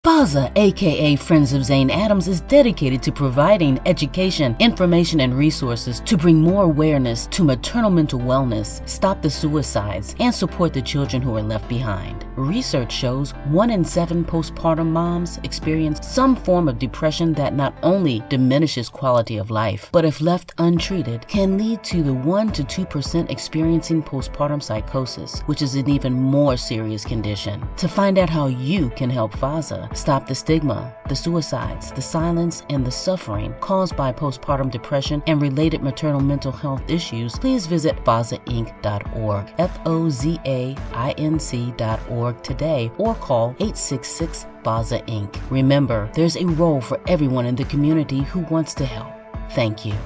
FOZA, aka Friends of Zane Adams, is dedicated to providing education, information, and resources to bring more awareness to maternal mental wellness, stop the suicides, and support the children who are left behind. Research shows 1 in 7 postpartum moms experience some form of depression that not only diminishes quality of life, but if left untreated, can lead to the 1 to 2% experiencing postpartum psychosis, which is an even more serious condition. To find out how you can help FOZA stop the stigma, the suicides, the silence, and the suffering caused by postpartum depression and related maternal mental health issues, please visit FOZAinc.org, FOZAinc.org today, or call 866-FOZA Inc. Remember, there's a role for everyone in the community who wants to help. Thank you.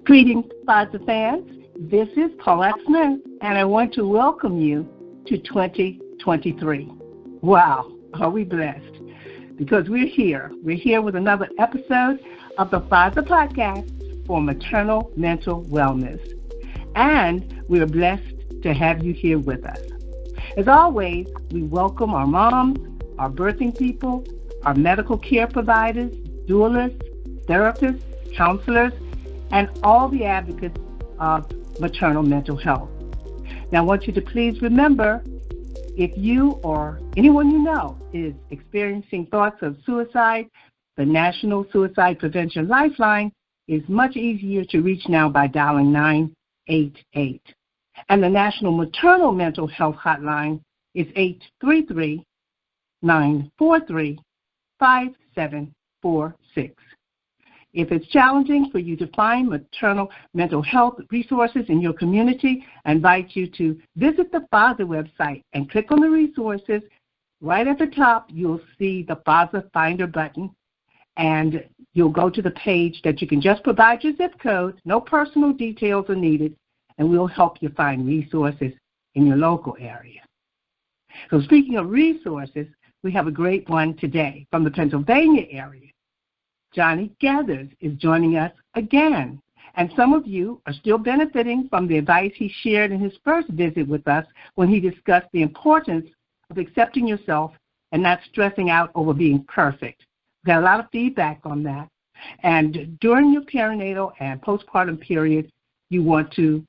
Greetings, FOZA fans. This is Paulette Smith, and I want to welcome you to 2023. Wow, are we blessed? Because we're here. We're here with another episode of the FOZA podcast for maternal mental wellness. And we're blessed to have you here with us. As always, we welcome our moms, our birthing people, our medical care providers, doulas, therapists, counselors, and all the advocates of maternal mental health. Now, I want you to please remember, if you or anyone you know is experiencing thoughts of suicide, the National Suicide Prevention Lifeline is much easier to reach now by dialing 988. And the National Maternal Mental Health Hotline is 833-943-5746. If it's challenging for you to find maternal mental health resources in your community, I invite you to visit the FOZA website and click on the resources. Right at the top, you'll see the FOZA Finder button, and you'll go to the page that you can just provide your zip code. No personal details are needed, and we'll help you find resources in your local area. So speaking of resources, we have a great one today from the Pennsylvania area. Johnnie Geathers is joining us again, and some of you are still benefiting from the advice he shared in his first visit with us when he discussed the importance of accepting yourself and not stressing out over being perfect. We got a lot of feedback on that, and during your perinatal and postpartum period, you want to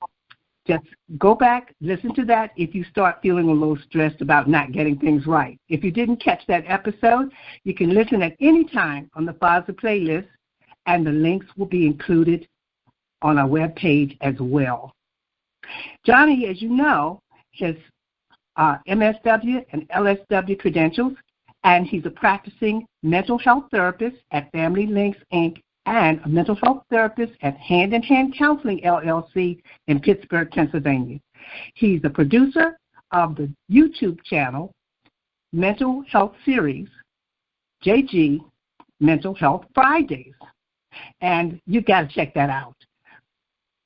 just go back, listen to that if you start feeling a little stressed about not getting things right. If you didn't catch that episode, you can listen at any time on the FOZA playlist, and the links will be included on our webpage as well. Johnnie, as you know, has MSW and LSW credentials, and he's a practicing mental health therapist at Family Links, Inc., and a mental health therapist at Hand in Hand Counseling, LLC in Pittsburgh, Pennsylvania. He's the producer of the YouTube channel Mental Health Series, JG Mental Health Fridays. And you got to check that out.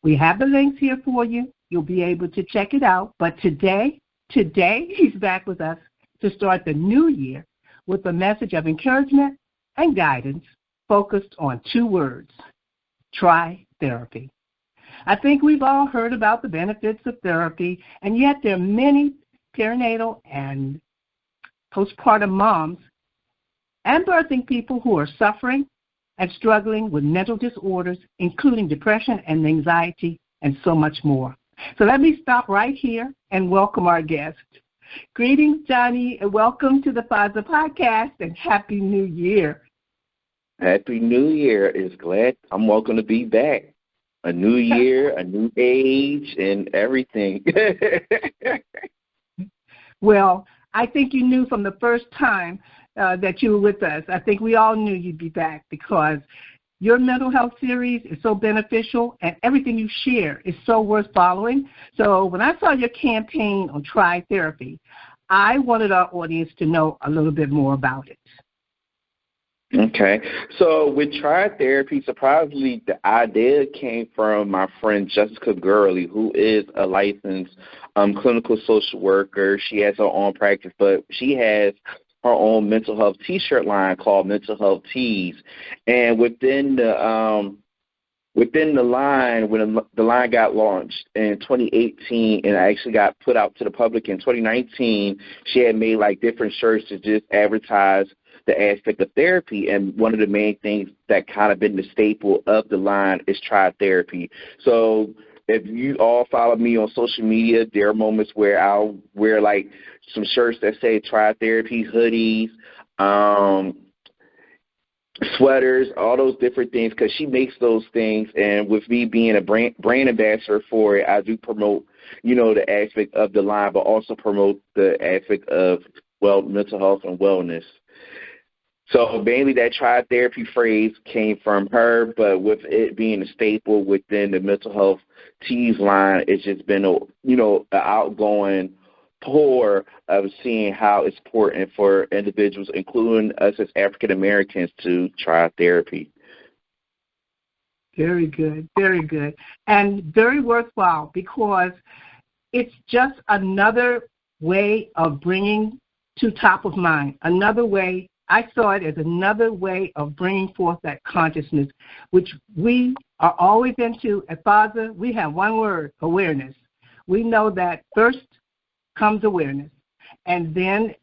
We have the links here for you. You'll be able to check it out. But today he's back with us to start the new year with a message of encouragement and guidance focused on 2 words: try therapy. I think we've all heard about the benefits of therapy, and yet there are many perinatal and postpartum moms and birthing people who are suffering and struggling with mental disorders, including depression and anxiety and so much more. So let me stop right here and welcome our guest. Greetings, Johnnie, and welcome to the FOZA podcast, and Happy New Year. Happy New Year. It's glad I'm welcome to be back. A new year, a new age, and everything. Well, I think you knew from the first time that you were with us. I think we all knew you'd be back because your mental health series is so beneficial, and everything you share is so worth following. So when I saw your campaign on Try Therapy, I wanted our audience to know a little bit more about it. Okay. So with Try Therapy, surprisingly, the idea came from my friend Jessica Gurley, who is a licensed clinical social worker. She has her own practice, but she has her own mental health T-shirt line called Mental Health Tees. And within the within the line, when the line got launched in 2018 and actually got put out to the public in 2019, she had made like different shirts to just advertise the aspect of therapy. And one of the main things that kind of been the staple of the line is try therapy. So if you all follow me on social media, there are moments where I'll wear like some shirts that say try therapy, hoodies, sweaters, all those different things, because she makes those things. And with me being a brand ambassador for it, I do promote, the aspect of the line, but also promote the aspect of, mental health and wellness. So mainly that try therapy phrase came from her, but with it being a staple within the mental health tees line, it's just been an outgoing pour of seeing how it's important for individuals, including us as African Americans, to try therapy. Very good, very good, and very worthwhile, because it's just another way of bringing to top of mind, another way. I saw it as another way of bringing forth that consciousness, which we are always into at FOZA. We have one word: awareness. We know that first comes awareness, and then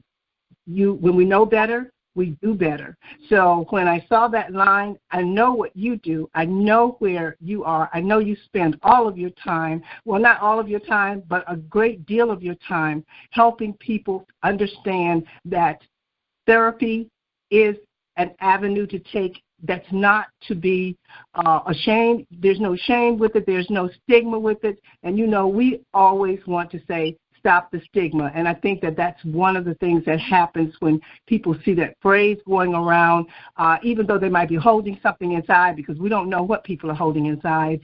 when we know better, we do better. So when I saw that line, I know what you do. I know where you are. I know you spend all of your time, well, not all of your time, but a great deal of your time helping people understand that therapy is an avenue to take that's not to be ashamed. There's no shame with it. There's no stigma with it. And, we always want to say, stop the stigma. And I think that that's one of the things that happens when people see that phrase going around, even though they might be holding something inside, because we don't know what people are holding inside.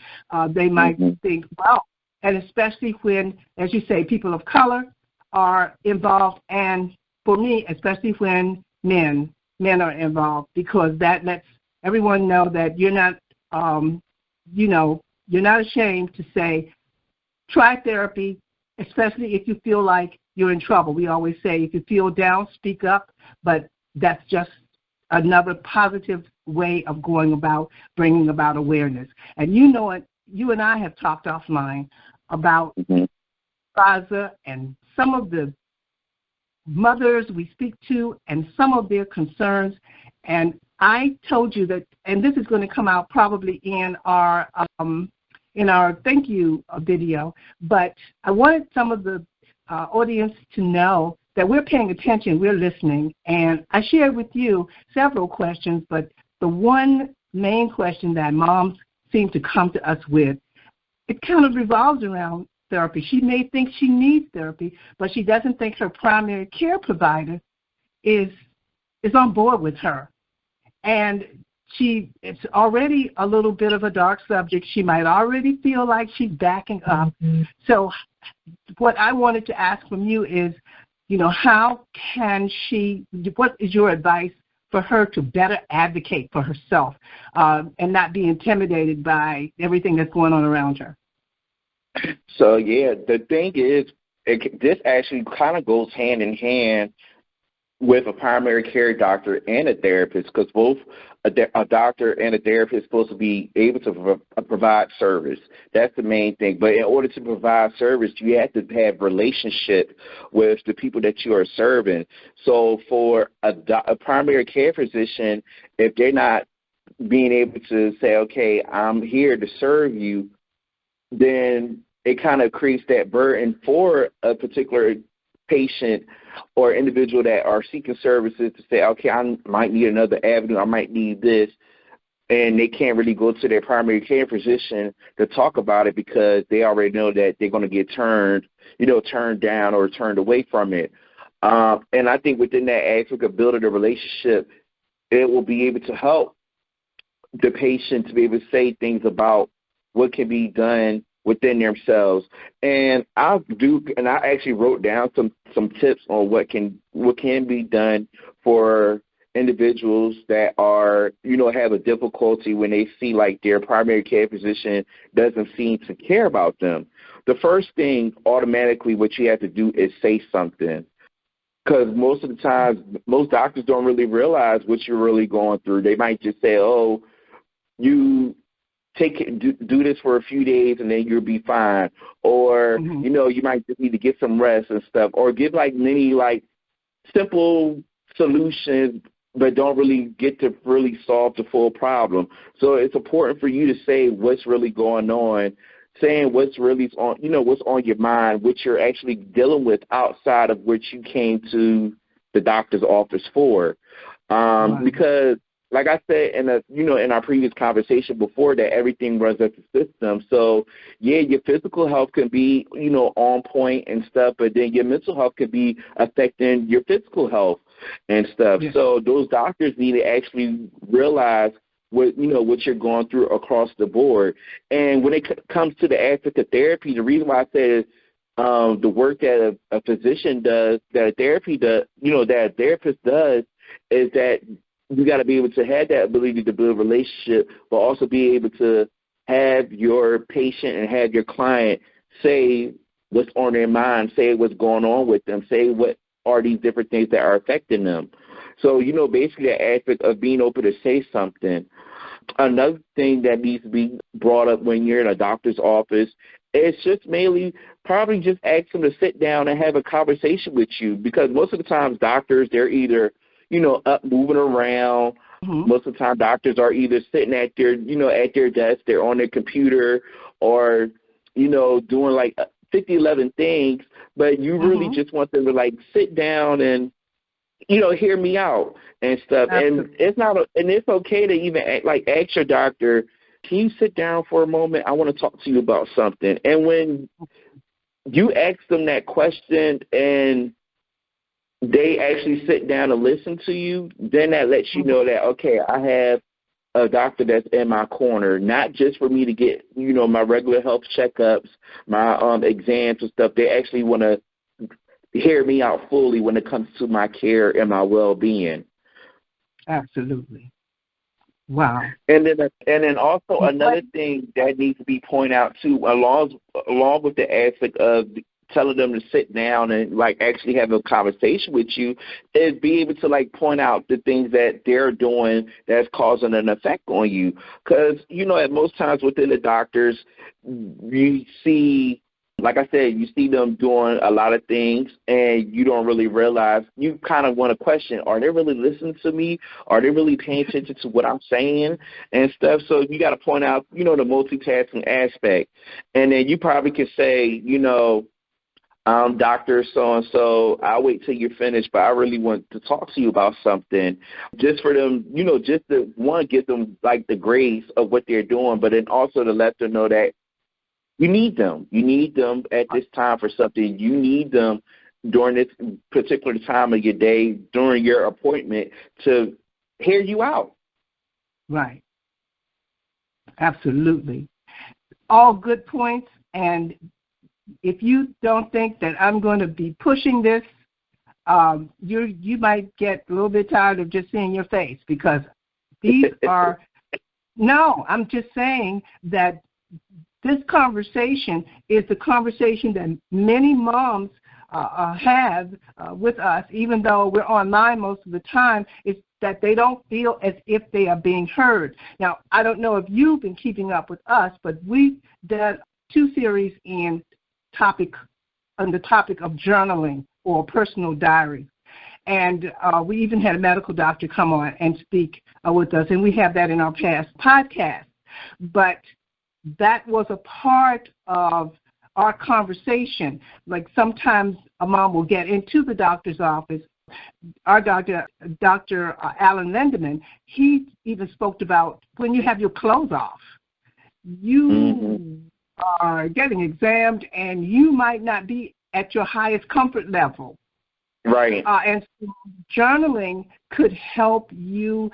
They might think, well, and especially when, as you say, people of color are involved. And for me, especially when men are involved, because that lets everyone know that you're not, you're not ashamed to say, try therapy, especially if you feel like you're in trouble. We always say, if you feel down, speak up, but that's just another positive way of going about bringing about awareness. And you and I have talked offline about FOZA and some of the mothers we speak to and some of their concerns. And I told you that, and this is going to come out probably in our thank you video, but I wanted some of the audience to know that we're paying attention, we're listening, and I shared with you several questions, but the one main question that moms seem to come to us with, it kind of revolves around therapy. She may think she needs therapy, but she doesn't think her primary care provider is on board with her. And it's already a little bit of a dark subject. She might already feel like she's backing up. So what I wanted to ask from you is, how can what is your advice for her to better advocate for herself and not be intimidated by everything that's going on around her? So, the thing is, this actually kind of goes hand in hand with a primary care doctor and a therapist, because both a doctor and a therapist are supposed to be able to provide service. That's the main thing. But in order to provide service, you have to have relationship with the people that you are serving. So for a primary care physician, if they're not being able to say, okay, I'm here to serve you, then it kind of creates that burden for a particular patient or individual that are seeking services to say, okay, I might need another avenue, I might need this, and they can't really go to their primary care physician to talk about it because they already know that they're going to get turned down or turned away from it. And I think within that aspect of building a relationship, it will be able to help the patient to be able to say things about what can be done within themselves. And I actually wrote down some tips on what can be done for individuals that are, have a difficulty when they see like their primary care physician doesn't seem to care about them. The first thing automatically what you have to do is say something. Because most of the times, most doctors don't really realize what you're really going through. They might just say, oh, you do this for a few days and then you'll be fine. Or, you know, you might just need to get some rest and stuff. Or give like many like simple solutions, but don't really get to really solve the full problem. So it's important for you to say what's really going on, saying what's really on, you know, what's on your mind, what you're actually dealing with outside of what you came to the doctor's office for. Because, like I said in our previous conversation before, that everything runs as a system. So yeah, your physical health can be, you know, on point and stuff, but then your mental health could be affecting your physical health and stuff. Yes. So those doctors need to actually realize what you're going through across the board. And when it comes to the aspect of therapy, the reason why I said the work that a physician does, that a therapist does, is that you got to be able to have that ability to build a relationship, but also be able to have your patient and have your client say what's on their mind, say what's going on with them, say what are these different things that are affecting them. So, you know, basically the aspect of being open to say something. Another thing that needs to be brought up when you're in a doctor's office is just mainly probably just ask them to sit down and have a conversation with you, because most of the times doctors, they're either, you know, up moving around. Most of the time doctors are either sitting at their, you know, at their desk, they're on their computer, or, you know, doing like 11 things, but you really just want them to like sit down and, you know, hear me out and stuff. Absolutely. And it's okay to even ask your doctor, can you sit down for a moment? I want to talk to you about something. And when you ask them that question and they actually sit down and listen to you, then that lets you know that, okay, I have a doctor that's in my corner, not just for me to get, you know, my regular health checkups, my exams and stuff. They actually want to hear me out fully when it comes to my care and my well-being. Absolutely. Wow. And then also another thing that needs to be pointed out too, along with the aspect of telling them to sit down and like actually have a conversation with you, is be able to like point out the things that they're doing that's causing an effect on you. Because, you know, at most times within the doctors, you see, like I said, you see them doing a lot of things and you don't really realize, you kind of want to question, are they really listening to me? Are they really paying attention to what I'm saying and stuff? So you got to point out, you know, the multitasking aspect. And then you probably could say, you know, Dr. So-and-so, I'll wait till you're finished, but I really want to talk to you about something, just for them, you know, just to, one, give them, like, the grace of what they're doing, but then also to let them know that you need them. You need them at this time for something. You need them during this particular time of your day, during your appointment, to hear you out. Right. Absolutely. All good points, and if you don't think that I'm going to be pushing this, you might get a little bit tired of just seeing your face, because these are no, I'm just saying that this conversation is the conversation that many moms have with us, even though we're online most of the time, is that they don't feel as if they are being heard. Now, I don't know if you've been keeping up with us, but we've done 2 series on the topic of journaling or personal diary. And we even had a medical doctor come on and speak with us, and we have that in our past podcast. But that was a part of our conversation. Like sometimes a mom will get into the doctor's office. Our doctor, Dr. Alan Lindemann, he even spoke about when you have your clothes off. You are getting examined, and you might not be at your highest comfort level. Right. And so journaling could help you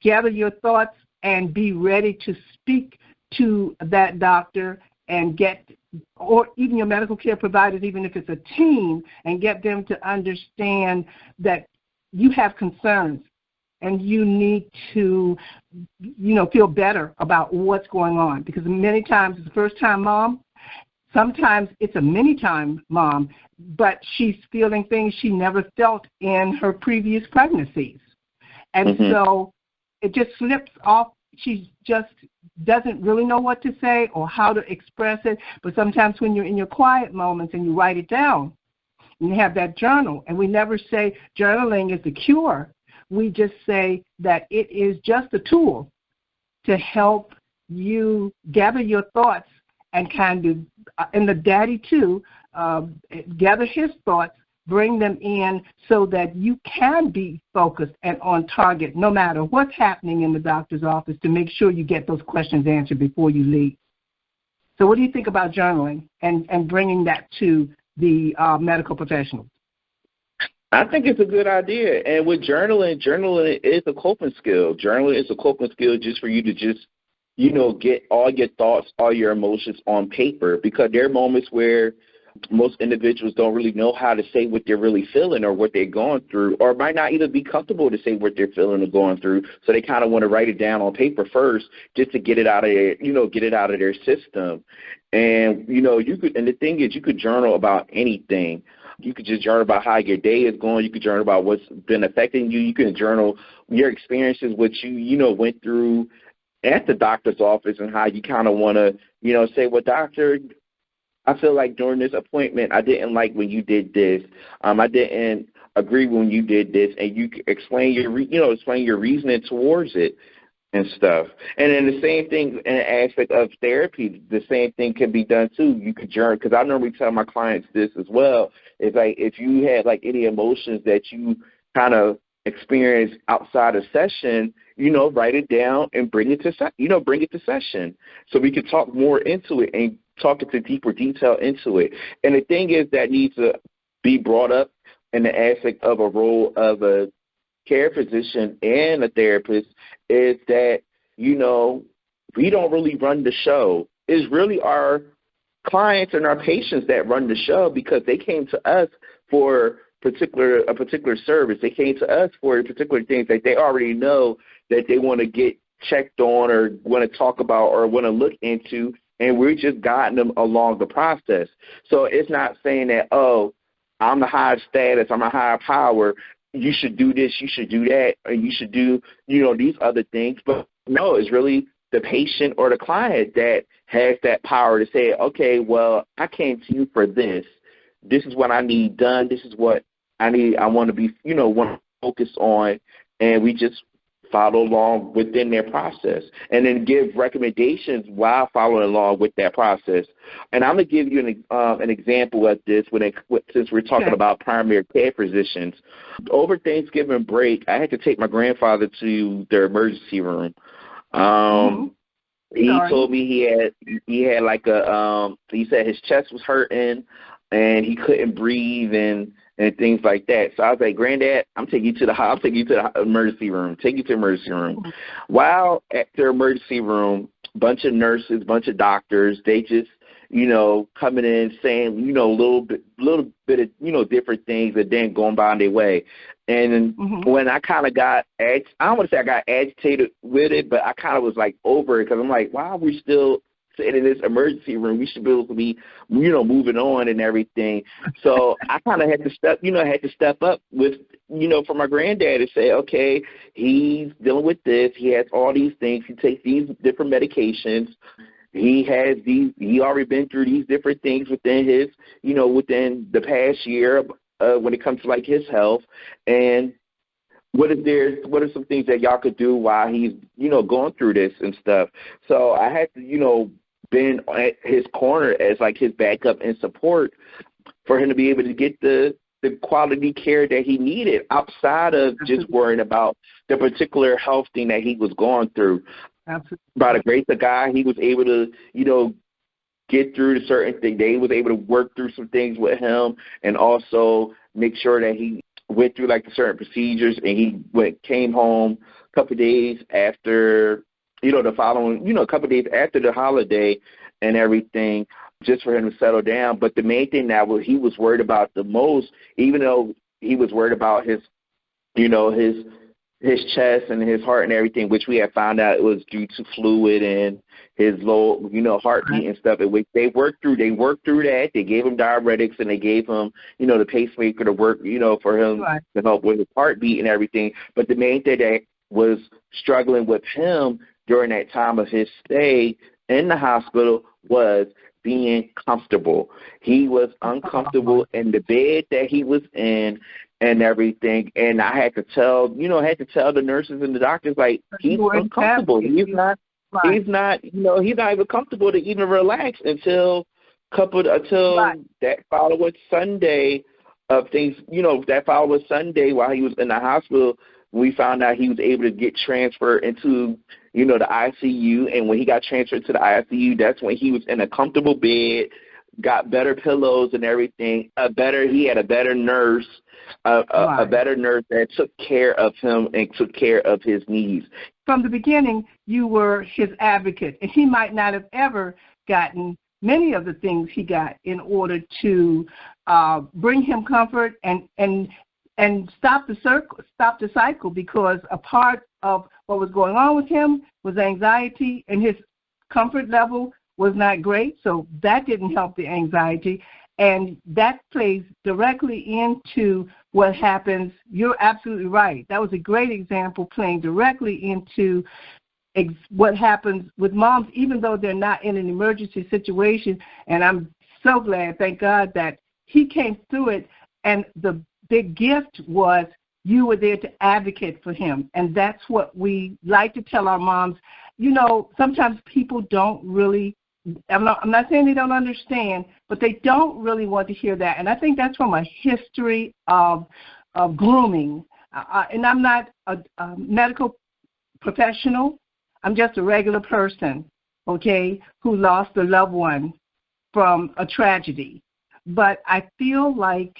gather your thoughts and be ready to speak to that doctor and get, or even your medical care providers, even if it's a team, and get them to understand that you have concerns and you need to, you know, feel better about what's going on. Because many times it's a first-time mom. Sometimes it's a many-time mom, but she's feeling things she never felt in her previous pregnancies. And so it just slips off she just doesn't really know what to say or how to express it. But sometimes when you're in your quiet moments and you write it down and you have that journal, and we never say journaling is the cure. We just say that it is just a tool to help you gather your thoughts and kind of, and the daddy too, gather his thoughts, bring them in so that you can be focused and on target no matter what's happening in the doctor's office, to make sure you get those questions answered before you leave. So what do you think about journaling and bringing that to the medical professionals? I think it's a good idea. And with journaling is a coping skill. Journaling is a coping skill just for you to just, get all your thoughts, all your emotions on paper, because there are moments where most individuals don't really know how to say what they're really feeling or what they're going through, or might not even be comfortable to say what they're feeling or going through. So they kind of want to write it down on paper first just to get it out of their system. And, and the thing is, you could journal about anything. You could just journal about how your day is going. You could journal about what's been affecting you. You can journal your experiences, what you, went through at the doctor's office, and how you kind of want to, say, well, doctor, I feel like during this appointment, I didn't like when you did this. I didn't agree when you did this, and you explain your reasoning towards it and stuff. And then the same thing in the aspect of therapy, the same thing can be done too. You could journal, because I normally tell my clients this as well. It's like, if you had like any emotions that you kind of experience outside of session, write it down and bring it to session, so we can talk more into it and talk into deeper detail into it. And the thing is that needs to be brought up in the aspect of a role of a care physician and a therapist is that, we don't really run the show. It's really our clients and our patients that run the show, because they came to us for a particular service. They came to us for particular things that they already know that they want to get checked on or want to talk about or want to look into, and we're just guiding them along the process. So it's not saying that, oh, I'm the highest status, I'm a higher power, you should do this, you should do that, or you should do, these other things. But no, it's really the patient or the client that has that power to say, okay, well, I came to you for this. This is what I need done. This is what I need. I want to be, want to focus on, and we just follow along within their process, and then give recommendations while following along with that process. And I'm going to give you an example of this since we're talking about primary care physicians. Over Thanksgiving break, I had to take my grandfather to the emergency room. He told me he had like he said his chest was hurting and he couldn't breathe and things like that. So I was like, Granddad, I'm taking you to the emergency room. Take you to the emergency room. While at the emergency room, bunch of nurses, bunch of doctors, they just, coming in saying, a little bit of, different things and then going by their way. And when I kind of got, I don't want to say I got agitated with it, but I kind of was like over it, because I'm like, why are we still sitting in this emergency room? We should be able to be, moving on and everything. So I kind of had to step up with, for my granddad to say, okay, he's dealing with this. He has all these things. He takes these different medications. He already been through these different things within his, within the past year when it comes to like his health. And what are some things that y'all could do while he's, going through this and stuff? So I had to, been at his corner as like his backup and support for him to be able to get the quality care that he needed outside of just worrying about the particular health thing that he was going through. Absolutely. By the grace of God, he was able to, get through the certain thing. They was able to work through some things with him, and also make sure that he went through like the certain procedures, and he came home a couple of days after, the following, a couple of days after the holiday and everything, just for him to settle down. But the main thing that he was worried about the most, even though he was worried about his chest and his heart and everything, which we had found out it was due to fluid and his low, heartbeat and stuff. And they worked through that. They gave him diuretics and they gave him, the pacemaker to work, for him to help with his heartbeat and everything. But the main thing that was struggling with him during that time of his stay in the hospital was being comfortable. He was uncomfortable in the bed that he was in and everything. And I had to tell, the nurses and the doctors, like, he's uncomfortable. He's not, he's not even comfortable to even relax until that following Sunday of things, that following Sunday while he was in the hospital, we found out he was able to get transferred into, the ICU. And when he got transferred to the ICU, that's when he was in a comfortable bed, got better pillows and everything. He had a better nurse, a better nurse that took care of him and took care of his needs. From the beginning, you were his advocate, and he might not have ever gotten many of the things he got in order to bring him comfort and stop the cycle, because a part of what was going on with him was anxiety, and his comfort level was not great, so that didn't help the anxiety, and that plays directly into what happens. You're absolutely right. That was a great example, playing directly into what happens with moms, even though they're not in an emergency situation. And I'm so glad, thank God, that he came through it, and the big gift was you were there to advocate for him. And that's what we like to tell our moms. Sometimes people don't really, I'm not saying they don't understand, but they don't really want to hear that. And I think that's from a history of grooming. And I'm not a medical professional. I'm just a regular person, okay, who lost a loved one from a tragedy. But I feel like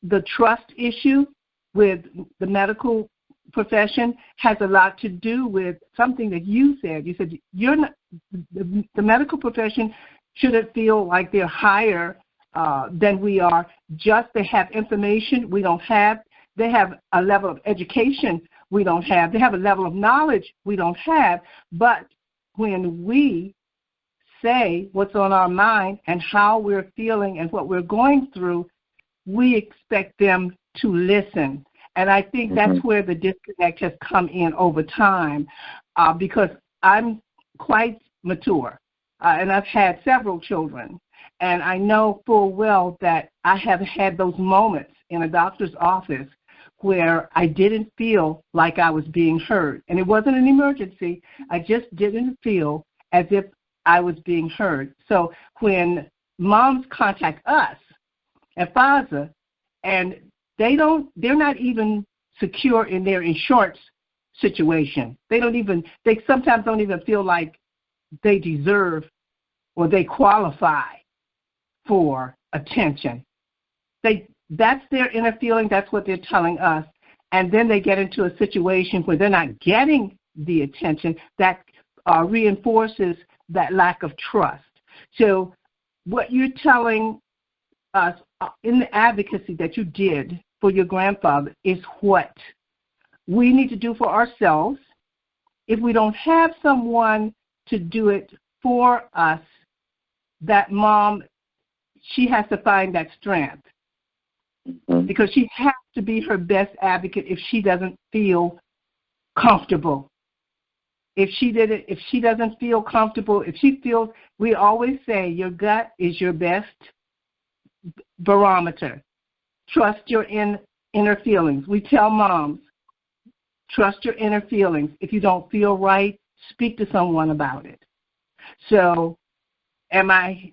the trust issue with the medical profession has a lot to do with something that you said. You said the medical profession shouldn't feel like they're higher than we are. Just they have information we don't have. They have a level of education we don't have. They have a level of knowledge we don't have. But when we say what's on our mind and how we're feeling and what we're going through, we expect them to listen. And I think that's where the disconnect has come in over time, because I'm quite mature, and I've had several children, and I know full well that I have had those moments in a doctor's office where I didn't feel like I was being heard. And it wasn't an emergency. I just didn't feel as if I was being heard. So when moms contact us at FOZA, and they're not even secure in their insurance situation. They sometimes don't even feel like they deserve or they qualify for attention. That's their inner feeling. That's what they're telling us. And then they get into a situation where they're not getting the attention that reinforces that lack of trust. So what you're telling us in the advocacy that you did for your grandfather is what we need to do for ourselves. If we don't have someone to do it for us, that mom, she has to find that strength, because she has to be her best advocate if she doesn't feel comfortable. If she doesn't feel comfortable, if she feels, we always say your gut is your best barometer. Trust your inner feelings. We tell moms, trust your inner feelings. If you don't feel right, speak to someone about it. So am I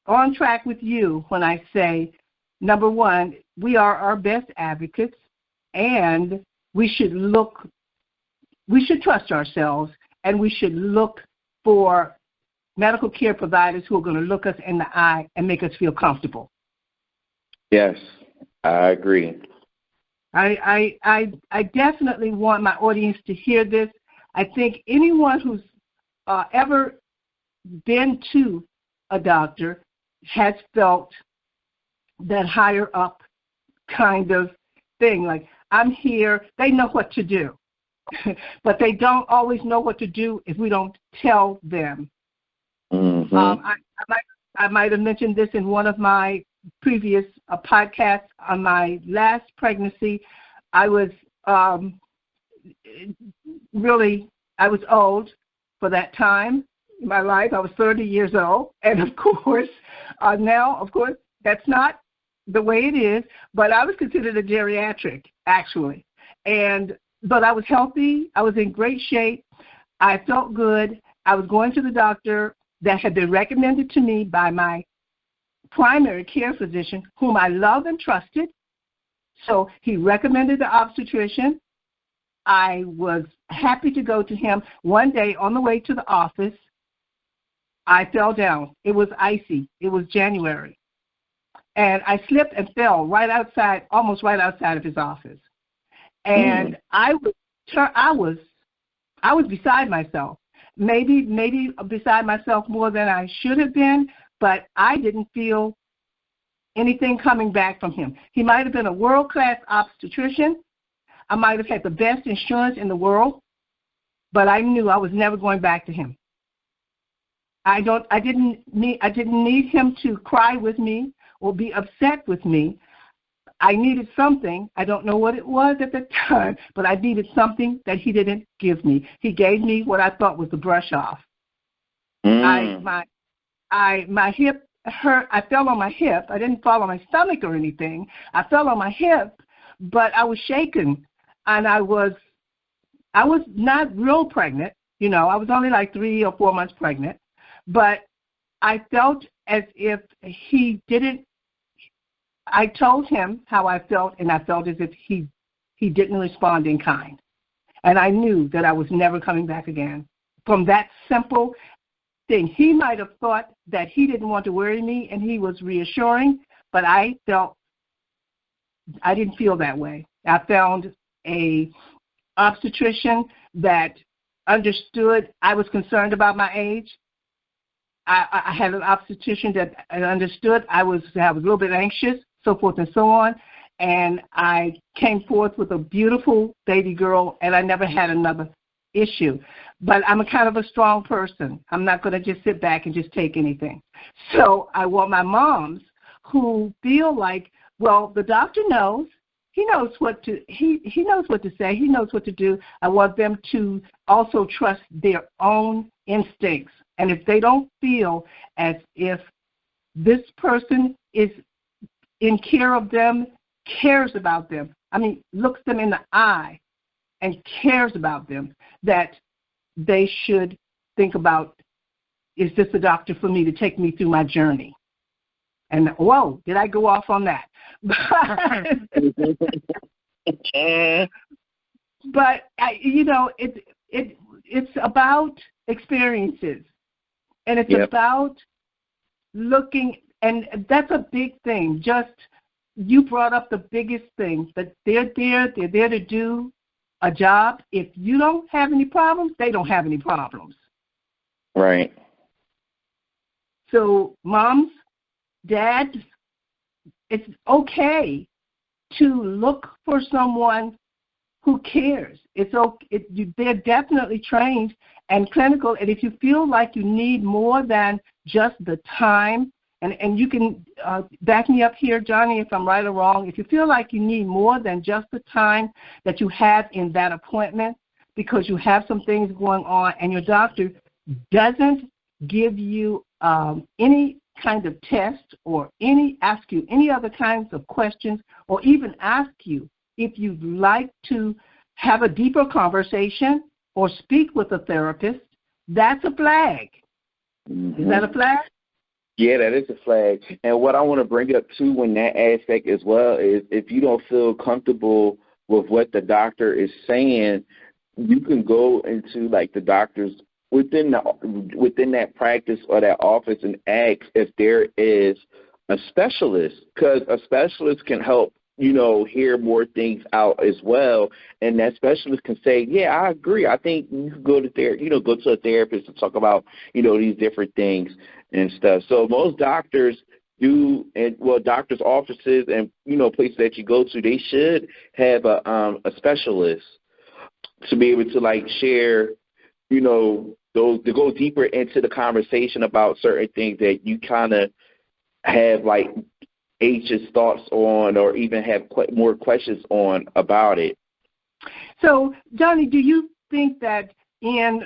on track with you when I say, number one, we are our best advocates, and we should trust ourselves, and we should look for medical care providers who are going to look us in the eye and make us feel comfortable. Yes, I agree. I definitely want my audience to hear this. I think anyone who's ever been to a doctor has felt that higher up kind of thing, like, I'm here, they know what to do, but they don't always know what to do if we don't tell them. I might have mentioned this in one of my previous podcasts. On my last pregnancy, I was old. for that time in my life. I was 30 years old. And, of course, now, of course, that's not the way it is. But I was considered a geriatric, actually. But I was healthy. I was in great shape. I felt good. I was going to the doctor that had been recommended to me by my primary care physician, whom I love and trusted. So he recommended the obstetrician. I was happy to go to him. One day on the way to the office, I fell down. It was icy. It was January. And I slipped and fell right outside, almost right outside of his office. And I was beside myself. Maybe beside myself more than I should have been, but I didn't feel anything coming back from him. He might have been a world-class obstetrician. I might have had the best insurance in the world, but I knew I was never going back to him. I didn't need him to cry with me or be upset with me. I needed something. I don't know what it was at the time, but I needed something that he didn't give me. He gave me what I thought was the brush off. My hip hurt. I fell on my hip. I didn't fall on my stomach or anything. I fell on my hip, but I was shaken, and I was not real pregnant. You know, I was only like 3 or 4 months pregnant, but I felt as if he didn't. I told him how I felt, and I felt as if he didn't respond in kind. And I knew that I was never coming back again. From that simple thing, he might have thought that he didn't want to worry me, and he was reassuring, but I didn't feel that way. I found a obstetrician that understood I was concerned about my age. I had an obstetrician that understood I was a little bit anxious, so forth and so on, and I came forth with a beautiful baby girl, and I never had another issue. But I'm a kind of a strong person. I'm not going to just sit back and just take anything. So I want my moms who feel like, well, the doctor knows. He knows what to he knows what to say. He knows what to do. I want them to also trust their own instincts. And if they don't feel as if this person is in care of them, cares about them, looks them in the eye and cares about them, that they should think about, is this a doctor for me to take me through my journey? And, whoa, did I go off on that? But it's about experiences. And it's about looking, and that's a big thing. Just, you brought up the biggest thing, that they're there to do a job. If you don't have any problems, they don't have any problems. Right. So moms, dads, it's okay to look for someone who cares. They're definitely trained and clinical, and if you feel like you need more than just the time, and you can back me up here, Johnnie, if I'm right or wrong, if you feel like you need more than just the time that you have in that appointment because you have some things going on and your doctor doesn't give you any kind of test or ask you any other kinds of questions, or even ask you if you'd like to have a deeper conversation or speak with a therapist, that's a flag. Mm-hmm. Is that a flag? Yeah, that is a flag. And what I want to bring up, too, in that aspect as well is if you don't feel comfortable with what the doctor is saying, you can go into, like, the doctor's within that practice or that office and ask if there is a specialist, because a specialist can help, hear more things out as well. And that specialist can say, yeah, I agree. I think you could go to go to a therapist and talk about, these different things and stuff. So most doctors do, and doctors' offices and, places that you go to, they should have a specialist to be able to, like, share, those, to go deeper into the conversation about certain things that you kind of have, like, anxious thoughts on, or even have more questions on about it. So, Johnnie, do you think that in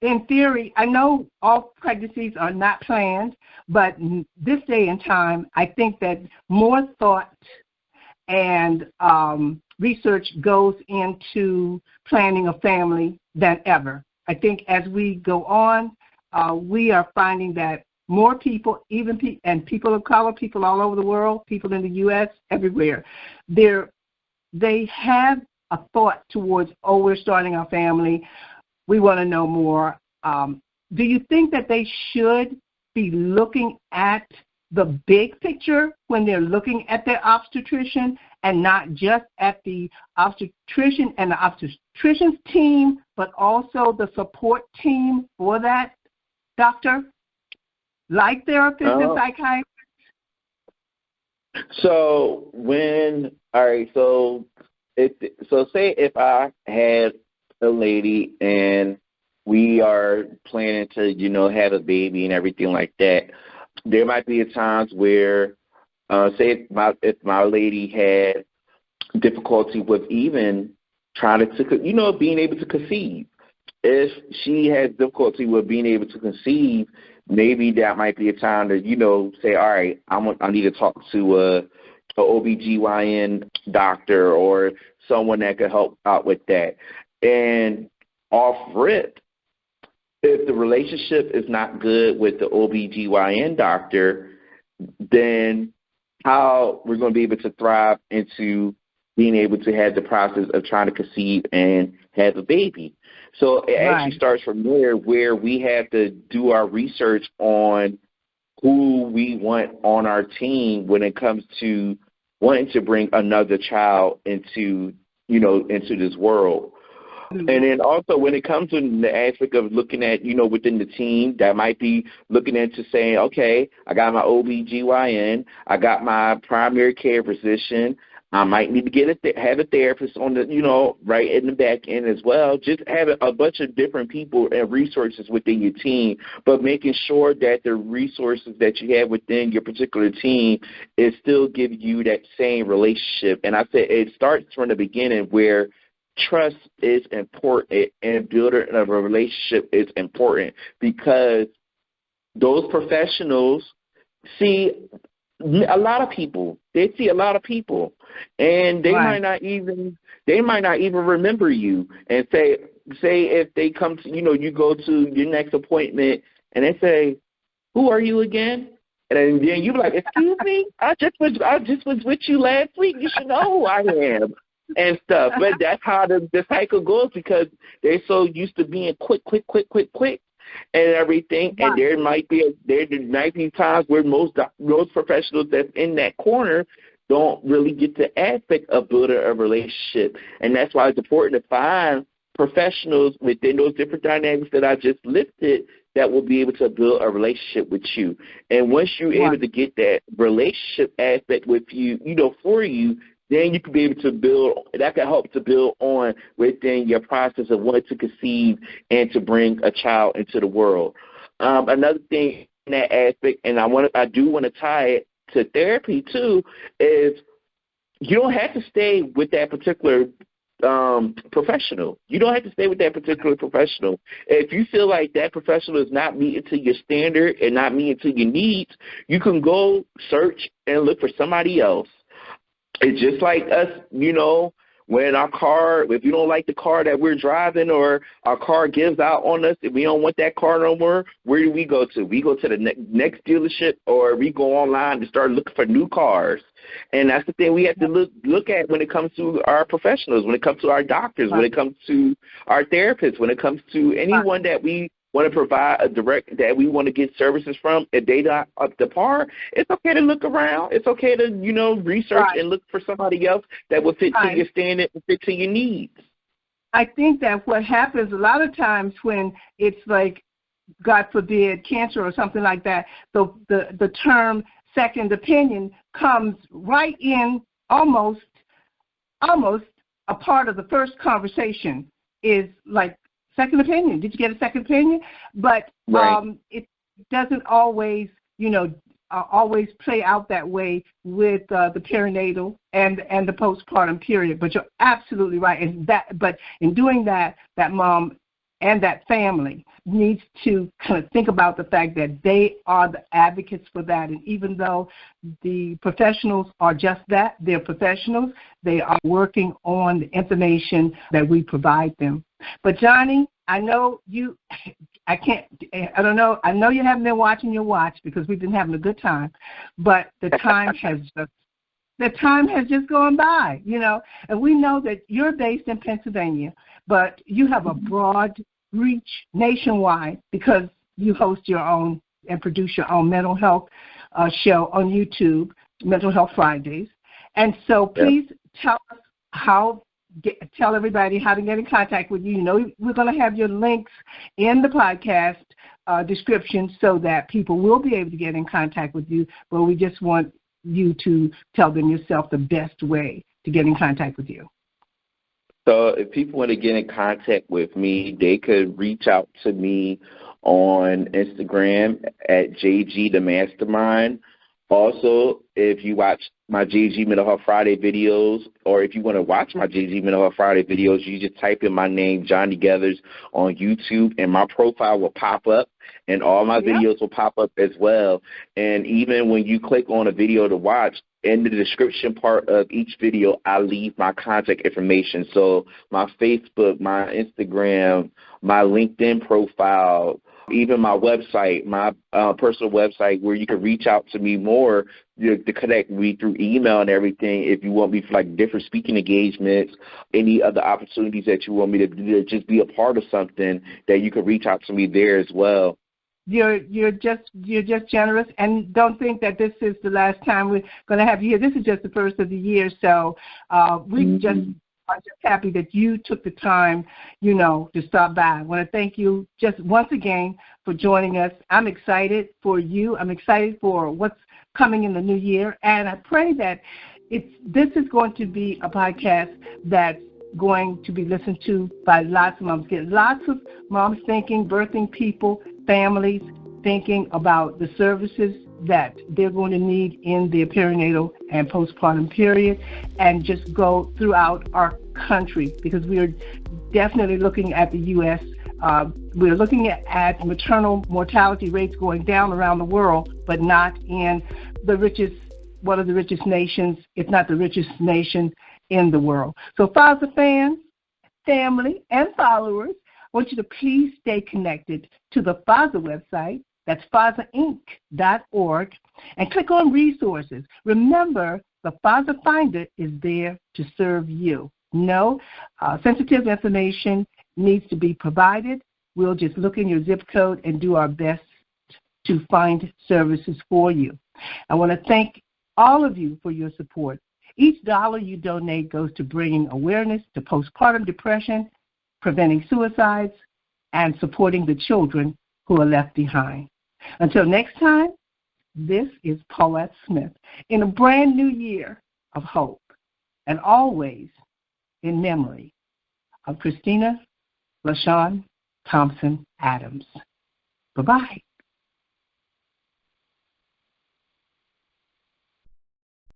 in theory, I know all pregnancies are not planned, but this day and time, I think that more thought and research goes into planning a family than ever. I think as we go on, we are finding that more people, and people of color, people all over the world, people in the U.S., everywhere, they have a thought towards, oh, we're starting our family. We want to know more. Do you think that they should be looking at the big picture when they're looking at their obstetrician and not just at the obstetrician and the obstetrician's team, but also the support team for that doctor, like therapists and psychiatrists? So say if I had a lady and we are planning to, have a baby and everything like that, there might be times where, say if my lady had difficulty with even trying to, being able to conceive. If she has difficulty with being able to conceive, maybe that might be a time to, say, all right, I need to talk to a OBGYN doctor or someone that could help out with that. And off rip, if the relationship is not good with the OBGYN doctor, then how we're going to be able to thrive into being able to have the process of trying to conceive and have a baby. So it actually starts from there, where we have to do our research on who we want on our team when it comes to wanting to bring another child into this world. Mm-hmm. And then also when it comes to the aspect of looking at, within the team, that might be looking into saying, okay, I got my OBGYN, I got my primary care physician, I might need to have a therapist on the, right in the back end as well. Just having a bunch of different people and resources within your team, but making sure that the resources that you have within your particular team is still giving you that same relationship. And I said it starts from the beginning, where trust is important and building of a relationship is important, because those professionals see a lot of people. They see a lot of people, and they might not even remember you. And say if they come to, you go to your next appointment and they say, "Who are you again?" And then you be like, "Excuse me, I just was with you last week. You should know who I am." And stuff. But that's how the cycle goes, because they're so used to being quick and everything. And there might be times where most professionals that's in that corner don't really get the aspect of building a relationship. And that's why it's important to find professionals within those different dynamics that I just listed that will be able to build a relationship with you. And once you're able to get that relationship aspect with you, for you, then you can be able to build, that can help to build on within your process of wanting to conceive and to bring a child into the world. Another thing in that aspect, and I do want to tie it to therapy too, is you don't have to stay with that particular professional. You don't have to stay with that particular professional. If you feel like that professional is not meeting to your standard and not meeting to your needs, you can go search and look for somebody else. It's just like us, when our car, if you don't like the car that we're driving, or our car gives out on us, if we don't want that car no more, where do we go to? We go to the next dealership, or we go online to start looking for new cars. And that's the thing we have to look at when it comes to our professionals, when it comes to our doctors, when it comes to our therapists, when it comes to anyone that we want to provide that we want to get services from. If they not up to par, it's okay to look around. It's okay to, research and look for somebody else that will fit to your standard and fit to your needs. I think that what happens a lot of times when it's like, God forbid, cancer or something like that, the term second opinion comes right in almost a part of the first conversation, is like, second opinion. Did you get a second opinion? But it doesn't always, always play out that way with the perinatal and the postpartum period. But you're absolutely right. But in doing that, that mom and that family needs to kind of think about the fact that they are the advocates for that. And even though the professionals are just that, they're professionals, they are working on the information that we provide them. But Johnnie, I know you, I know you haven't been watching your watch because we've been having a good time, but the time has just gone by, and we know that you're based in Pennsylvania, but you have a broad reach nationwide because you host your own and produce your own mental health show on YouTube, Mental Health Fridays. And so please tell us tell everybody how to get in contact with you. We're going to have your links in the podcast description so that people will be able to get in contact with you, but we just want you to tell them yourself the best way to get in contact with you. So if people want to get in contact with me, they could reach out to me on Instagram at JG the Mastermind. Also, if you watch my JG Mental Health Friday videos, or if you want to watch my JG Mental Health Friday videos, you just type in my name, Johnnie Geathers, on YouTube, and my profile will pop up, and all my videos will pop up as well. And even when you click on a video to watch, in the description part of each video, I leave my contact information. So my Facebook, my Instagram, my LinkedIn profile, even my website, my personal website, where you can reach out to me more to connect me through email and everything. If you want me for like different speaking engagements, any other opportunities that you want me to do, to just be a part of something, that you can reach out to me there as well. You're just generous, and don't think that this is the last time we're going to have you here. This is just the first of the year, so we just are just happy that you took the time, to stop by. I want to thank you just once again for joining us. I'm excited for you. I'm excited for what's coming in the new year, and I pray that this is going to be a podcast that's going to be listened to by lots of moms. Get lots of moms thinking, birthing people, families thinking about the services that they're going to need in the perinatal and postpartum period, and just go throughout our country, because we are definitely looking at the U.S. We're looking at maternal mortality rates going down around the world, but not in one of the richest nations, if not the richest nation in the world. So FOZA fans, family, and followers, I want you to please stay connected to the FOZA website. That's FOZAinc.org, and click on resources. Remember, the FOZA Finder is there to serve you. No sensitive information needs to be provided. We'll just look in your zip code and do our best to find services for you. I want to thank all of you for your support. Each dollar you donate goes to bringing awareness to postpartum depression, preventing suicides, and supporting the children who are left behind. Until next time, this is Paulette Smith in a brand new year of hope, and always in memory of Christina LaShawn Thompson Adams. Bye-bye.